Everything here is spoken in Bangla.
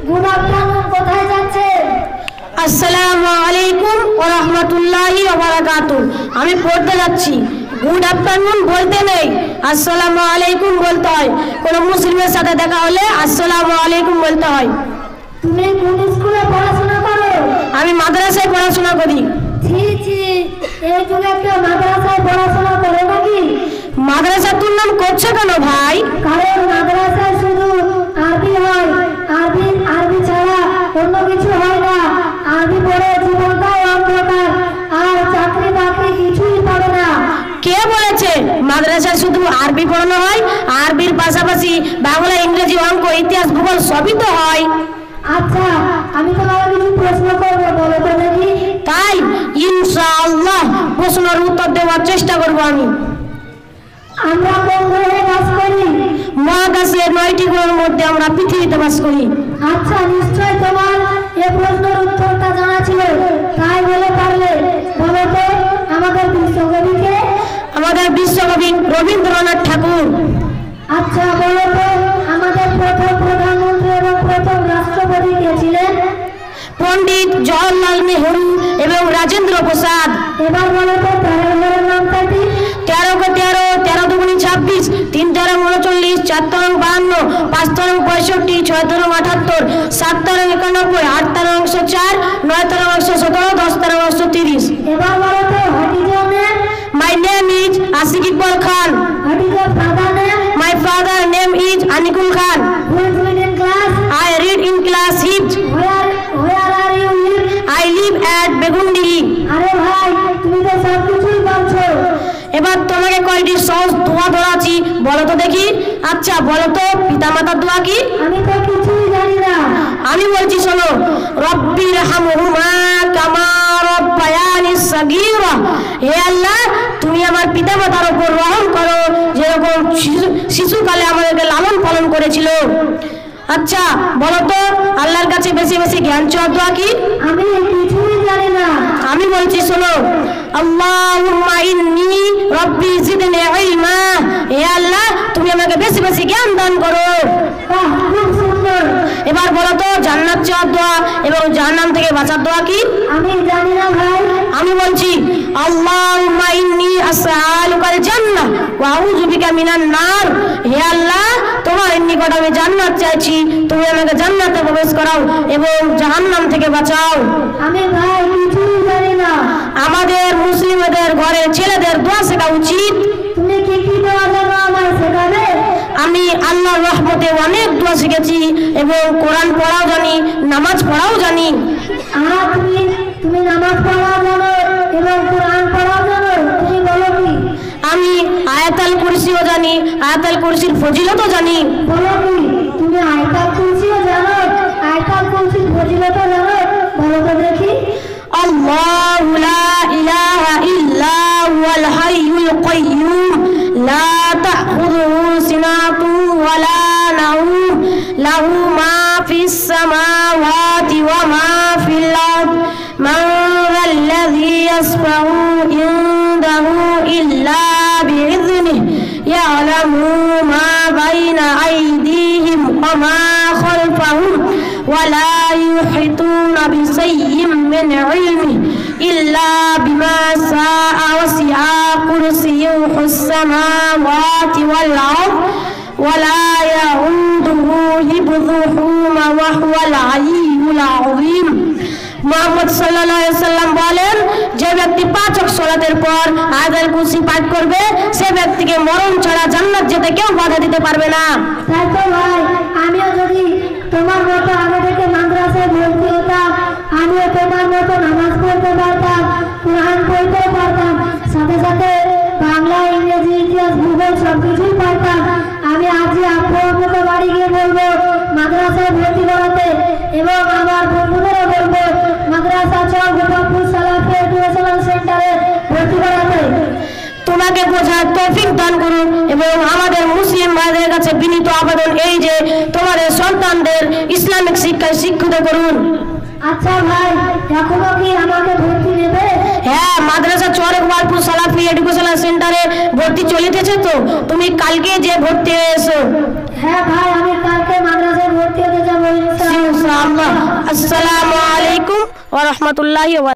গুড আফটারনুন, কোথায় যাচ্ছেন? আসসালামু আলাইকুম ওয়া রাহমাতুল্লাহি ওয়া বারাকাতুহু। আমি পড়তে যাচ্ছি। গুড আফটারনুন বলতে নেই, আসসালামু আলাইকুম বলতে হয়। কোনো মুসলিমের সাথে দেখা হলে আসসালামু আলাইকুম বলতে হয়। তুমি কোন স্কুলে পড়াশোনা করো? আমি মাদ্রাসায় পড়াশোনা করি। ছি ছি, এই যুগে কেউ মাদ্রাসায় পড়াশোনা করে নাকি? মাদ্রাসা তোর নাম করছো কেন ভাই? কারণ মাদ্রাসায় শুধু আরবি হয়, আরবি ছাড়া অন্য কিছু হয় না। আরবি পড়ে জীবনটাই অন্ধকার, আর চাকরি বাকরি কিছুই পাবে না। কে বলেছে মাদ্রাসায় শুধু আরবি পড়ানো হয়? আরবির পাশাপাশি বাংলা, ইংরেজি, অঙ্ক, ইতিহাস, ভূগোল সবই তো হয়। আচ্ছা, আমি তোমাকে কিছু প্রশ্ন করবো, বলো তো দেখি। তাই ইনশাআল্লাহ প্রশ্নের উত্তর দেওয়ার চেষ্টা করব আমি। আমরা কোন গ্রহে বাস করি? মহাকাশের 9টি গ্রহের মধ্যে আমরা পৃথিবীতে বাস করি। আচ্ছা, নিশ্চয় তোমার এই প্রশ্নের উত্তরটা জানা ছিল, তাই বলে পারলে। বলো তো আমাদের বিশ্বকবিকে? আমাদের বিশ্বকবি রবীন্দ্রনাথ ঠাকুর। আচ্ছা, বলো তো আমাদের প্রথম প্রধানমন্ত্রী এবং প্রথম রাষ্ট্রপতি কে ছিলেন? পণ্ডিত জওহরলাল নেহরু এবং রাজেন্দ্র প্রসাদ। এবার বলো তো 13 ঘরের নামটা কি? 13 কে 13, 13 দুগুণে 26, 3 13 39, 4 13 52, 5 13 65, 6 13 78, 7 13 91, 8 13 104, 9 13 117, 10 13 130। এবার বলো তো what is your name? My name is Asik Iqbal Khan. What is your father name? My father name is Anikul Khan. Who is in class? I read in class 6. Where are you live? I live at Begundi. আরে ভাই, তুমি তো সব কিছুই পারছো। এবার তোমাকে কয়টি সহজ দোয়া ধরাচ্ছি, বলো তো দেখি। আচ্ছা বলো তো পিতামাতার দোয়া কি? আমি তো কিছুই জানি না। আমি বলছি শোনো, রব্বিরহামহুমা কামা রাব্বায়ানি সগীরা। হে আল্লাহ, তুমি আমার পিতামাতার উপর রহম করো, যেরকম শিশুকালে আমাদেরকে লালন পালন করেছিল। আচ্ছা বলো তো আল্লাহর কাছে বেশি বেশি জ্ঞান চাওয়ার দোয়া কি? আমি কিছুই জানি না। আমি বলছি শোনো, আল্লাহুম্মা ইন্নী রব্বি জিদনি ইলমা। হে আল্লাহ, তুমি আমাকে বেশি বেশি জ্ঞান দান করো। বাহ, খুব সুন্দর। এবার বলো তো জান্নাত চাওয়ার দোয়া এবং জাহান্নাম থেকে বাঁচার দোয়া কি? আমি জানি না ভাই। আমি বলছি আল্লাহুম্মা ইন্নী আসআলুকাল জান্নাহ ওয়া আউযু বিকা মিনান নার। হে আল্লাহ, তোমার নিকট আমি জান্নাত চাইছি, তুমি আমাকে জান্নাতে প্রবেশ করাও এবং জাহান্নাম থেকে বাঁচাও। আমি ভাই কিছুই জানি না। আমাদের মুসলিমদের ঘরের ছেলেদের দোয়া শেখা উচিত। তুমি কি কি দোয়া জানো আমায় শেখাবে? আমি আল্লাহর রহমতে অনেক দোয়া শিখেছি এবং কোরআন পড়াও জানি, নামাজ পড়াও জানি। আর তুমি নামাজ পড়াও জানো এবং কোরআন পড়াও জানো? তুমি বলো কি? আমি আয়াতুল কুরসিও জানি, আয়াতুল কুরসির ফজিলতও জানি। বলো কি? তুমি আয়াতুল কুরসিও জানো, আয়াতুল কুরসির ফজিলতও জানো? বলো তো দেখি। আল্লাহু লা ইলাহা ইল্লা হুয়াল হাইয়ুল কাইয়্যুম লা তাখুযুহু সিনাতুন ওয়া লা নাওম লাহু মা ফিস সামাওয়াতি ওয়া মা ফিল আরদ মান যাল্লাযী ইয়াশফাউ ইনদাহু ইল্লা বিইذনিহি ইয়ালামু মা বাইনা আইদিহিম ওয়া মা খালফাহুম ওয়া লা ইউহিতুনা বিশাইইন মিন ইলমিহি ইল্লা বিমা শাআ ওয়াসি'a কুরসিয়ুহুস সামাওয়াতি ওয়াল আরদ ওয়া লা ইয়াউদুহু হিফযুহুমা ওয়া হুয়াল আলিয়্যুল আযীম। মুহাম্মদ সাল্লাল্লাহু আলাইহি সাল্লাম বলেন, যে ব্যক্তি 5 ওয়াক্ত সালাতের পর আয়াতুল কুরসি পাঠ করবে, সে ব্যক্তিকে মরণ ছাড়া জান্নাত যেতে কেউ বাধা দিতে পারবে না। তাই তো ভাই, আমিও যদি তোমার মতো আগে থেকে মাদ্রাসায় ভর্তি হতাম, আমিও তোমার মতো নামাজ পড়তে পারতাম, কোরআন পড়তে পারতাম, সাথে সাথে বাংলা, ইংরেজি, ইতিহাস, ভূগোল সবকিছুই পারতাম। আমি আজই আপনার বাড়ি গিয়ে বলবো মাদ্রাসায় ভর্তি করাতে, এবং আমার বন্ধুদেরও বলবো মাদ্রাসা চক গোপালপুর সালাফি এডুকেশনাল সেন্টারে ভর্তি করাতে। তোমাকে বোঝার তৌফিক দান করুন এবং আমাদের মুসলিম ভাইদের কাছে বিনীত আবেদন এই যে তোমাদের সন্তানদের ইসলামিক শিক্ষায় শিক্ষিত করুন। আচ্ছা ভাই, এখনো কি আমাকে ভর্তি নেবে? হ্যাঁ, মাদ্রাসা চরে গোপালপুর সালাফি এডুকেশনাল সেন্টারে ভর্তি চলিতেছে, তো তুমি কালকে যে ভর্তি হয়ে এসো। হ্যাঁ ভাই, আমি কালকে মাদ্রাসায় ভর্তি হতে যাবো ইনশাআল্লাহ। ইনশাআল্লাহ। আসসালামু আলাইকুম ওয়া রাহমাতুল্লাহি ওয়া